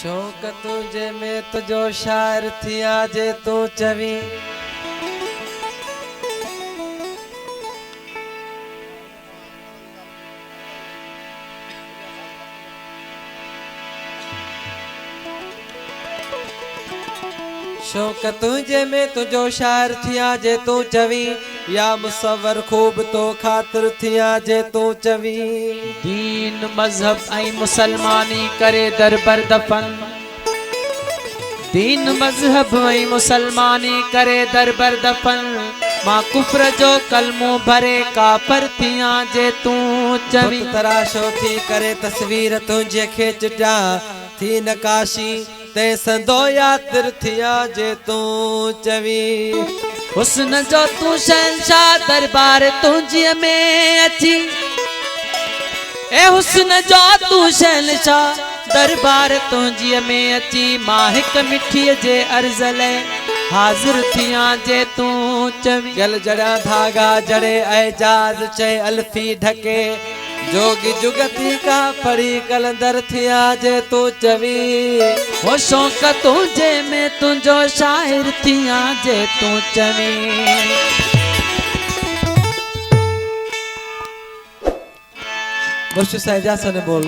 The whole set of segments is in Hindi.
शौक तुझे में तुझो शायर थिया जे तू चवी शौक तुझे में तुझो शायर थिया जे तू चवी या मुसवर खूब तो खातिर थिया जे तू चवी दीन मजहब ऐं मुसलमानी करे दरबर दफन दीन मजहब ऐं मुसलमानी करे दरबर दफन मां कुफ्र जो कलमो भरे काफर थिया जे तू चवी तराशो थी करे तस्वीर तुझे खिचजा थी नकाशी ते संदो यातिर थिया जे तू चवी हुस्न जो तू शहंशाह दरबार तुझे में अची ए हुस्न जो तू शहंशाह दरबार तुझे में अची मां हिक मिठी जे अर्ज़ लाइ हाज़िर थिया जे तू चवी गल जड़ा धागा जड़े एजाज चे अल्फी ढके जोगी जुगती का पड़ी कलंदर थिया जे तू चवी वो शौक तुझे में तुझो शायर थिया जे तू चवी मुर्शिद साहब इजासन बोल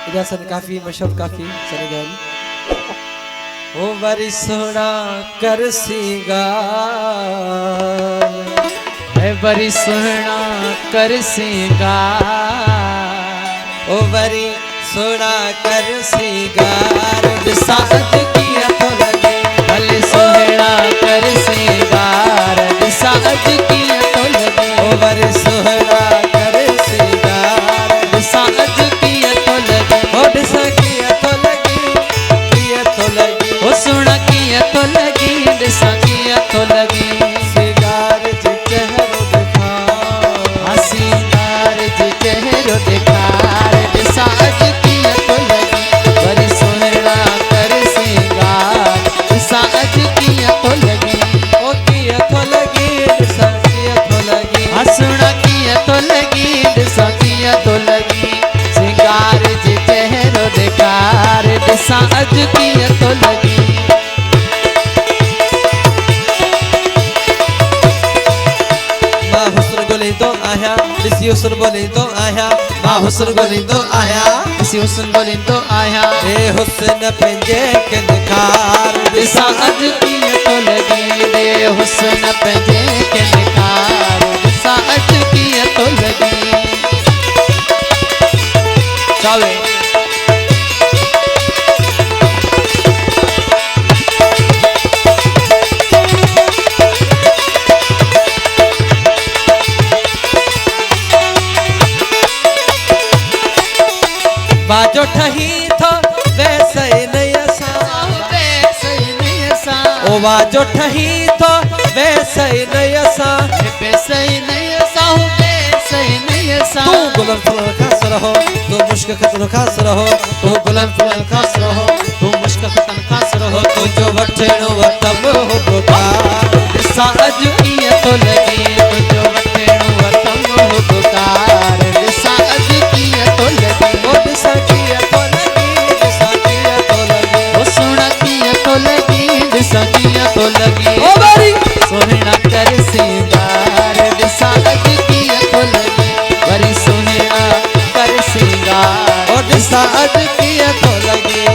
इजासन काफी मशहूर काफी सनगल ओ वरी सोना कर सिंगार है बड़ी सुना कर सिंगार ओ वरी सोना कर सिंगार साज किया तो लगे भले सोहना कर सिंगार साज किया तो लगे ओ वरी सोना कर सिंगार साज किया तो लगे ओ दिसा किया तो लगी ओ सुना किया तो लगी दिसा किया तो लगी सिंगार जी चेहरो दिखा सिंगार जी चेहरो दिखार साज किया तो लगी बड़ी सोहना कर सिंगार साज किया तो लगी ओ किया तो लगी दिसा किया तो लगी हसना किया तो लगी दिसा किया तो लगी सिंगार जी चेहरो दिखार साज किया तो लगी बोली तो आया किसी हुस्न बोली तो आया मां हुस्न बोली तो आया किसी हुस्न बोली तो आया ए हुस्न पंजे के निखार दिसा अज किया तो लगी दे हुस्न पंजे के निखार दिसा अज किया तो लगी चावे बाजो ठही थो वैसे नहीं असा ओ बाजो ठही थो वैसे नहीं असा तू गुलन फुलन खास रहो तू मुश्क खतन खास रहो तू गुलन फुलन खास रहो तू मुश्क खतन खास रहो तू जो वठेणो वतम हो पुकार दिसा अज किया तो लगी तू जो वठेणो वतम हो पुकार दिसा अज किया तो लगी ओ दिसा किया तो लगी दिसा किया तो लगी ओ सुना किया तो लगी दिसा किया तो लगी ओ बारी सोहना कर सिंगार दिसा अज किया तो लगी बड़ी सोहना कर सिंगार ओ दिसा अज किया तो लगी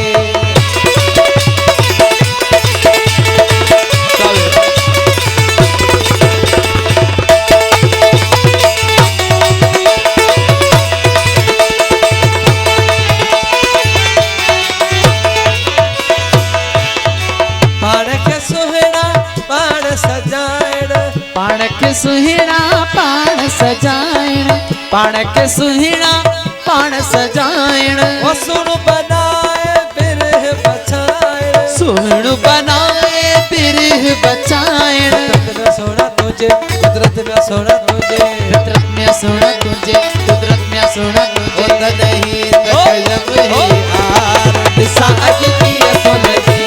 पाण के सुहिणा पाण सजाइण पाण के सुहिणा पाण सजाइण ओ सुन बनाए बिरह बचाए सुहिण बनाए बिरह बचाइण सोना तुझे कुदरत में सोना तुझे कुदरत में सोना तुझे कुदरत में सोना तुझे नहीं तकलम ही आर दिसा अज किया तो लगी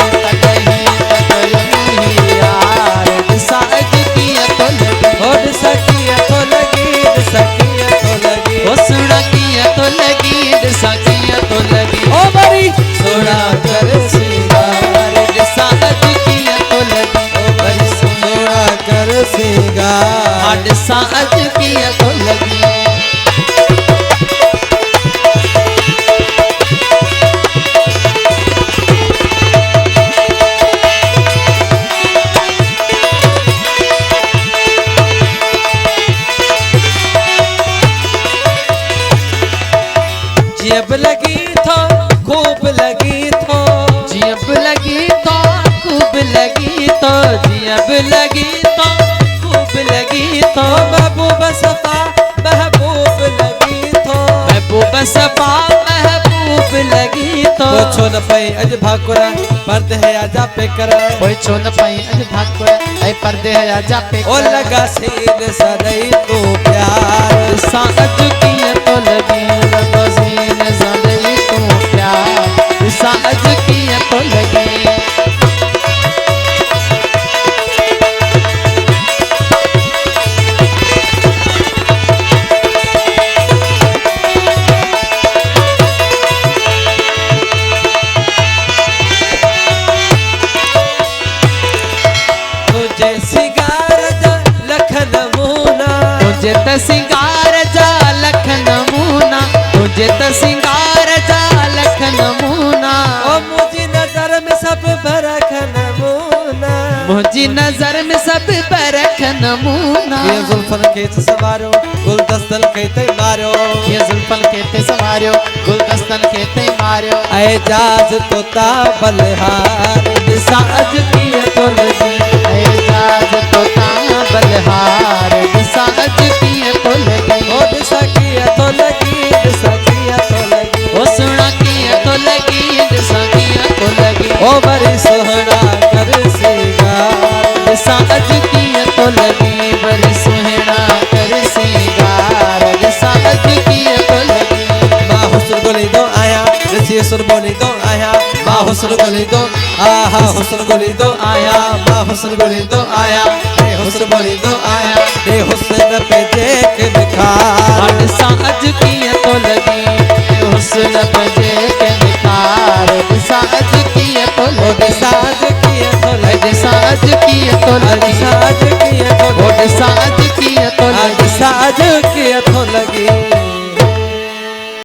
नहीं तकलम ही यार दिसा अज किया तो लगी ओ दिसा किया तो लगी दिसा किया तो लगी ओ सुना किया तो लगी दिसा किया तो लगी ओ बड़ी सोना ॾिसां अॼु कीअं थो लॻे। जीअं बि लॻी थो खूब लॻी थो, जीअं बि लॻी थो खूब लॻी थो, जीअं बि लॻी थो खूब लॻी थो। महबूब सफ़ा महबूब लॻी थो, महबूब सफ़ा महबूब लॻी थो। तो छो न पई अॼु भाकुर पर्दे हया जा पे कर, कोई छो न पई अॼु भाकुर ऐं पर्दे हया जा पे ओ लॻा सीन सॾई तूं प्यार। ॾिसां अॼु कीअं थो लॻे, लॻो सीन सां ॾेई तूं प्यार। ॾिसां अॼु कीअं थो लॻे। तुझे सिंगार जा लख नमूना, तुझे त सिंगार जा लख नमूना, तुझे त सिंगार जा लख नमूना। ओ मुंहिंजी नज़र में सभु बरख नमूना, मुंहिंजी नज़र में सभु बरख नमूना। ये ज़ुल्फ़न खे सवारियो गुलदस्तन खे ते मारियो, ये ज़ुल्फ़न खे ते संवारियो गुलदस्तन खे ते मारियो। एजाज़ तोता बलहार। ॾिसां अॼु कीअं थो लॻे, एजाज़ तोता बलहार। ॾिसां अॼु कीअं थो लॻे, ओ ॾिसां कीअं थो लॻी, ॾिसां कीअं थो लॻी, ओ सुहिणा कीअं थो लॻे, ॾिसां कीअं थो लॻे। ओ वरी सुहिणा कर सिंगार। ॾिसां अॼु कीअं थो लॻे, वरी सुहिणा कर सिंगार। ॾिसां अॼु कीअं थो लॻे। मां हुस्न ॻोल्हींदो आहियां, ॾिसी सुर बोलींदो आहियां, मां हुस्न ॻोल्हींदो आहा हुस्न ॻोल्हींदो आहियां, मां हुस्न ॻोल्हींदो आहियां, हे हुस्न ॻोल्हींदो आहियां, हे हुस्न पे जेके निखार। ॾिसां अॼु कीअं थो लॻे, हुस्न पे के निखार। ॾिसां अॼु कीअं थो ओ लॻे, ॾिसां अॼु कीअं थो लॻे, ॾिसां अॼु कीअं थो लॻे। ॾिसां अॼु कीअं थो ओ लॻे, ॾिसां अॼु कीअं थो लॻे। ॾिसां अॼु कीअं थो लॻे।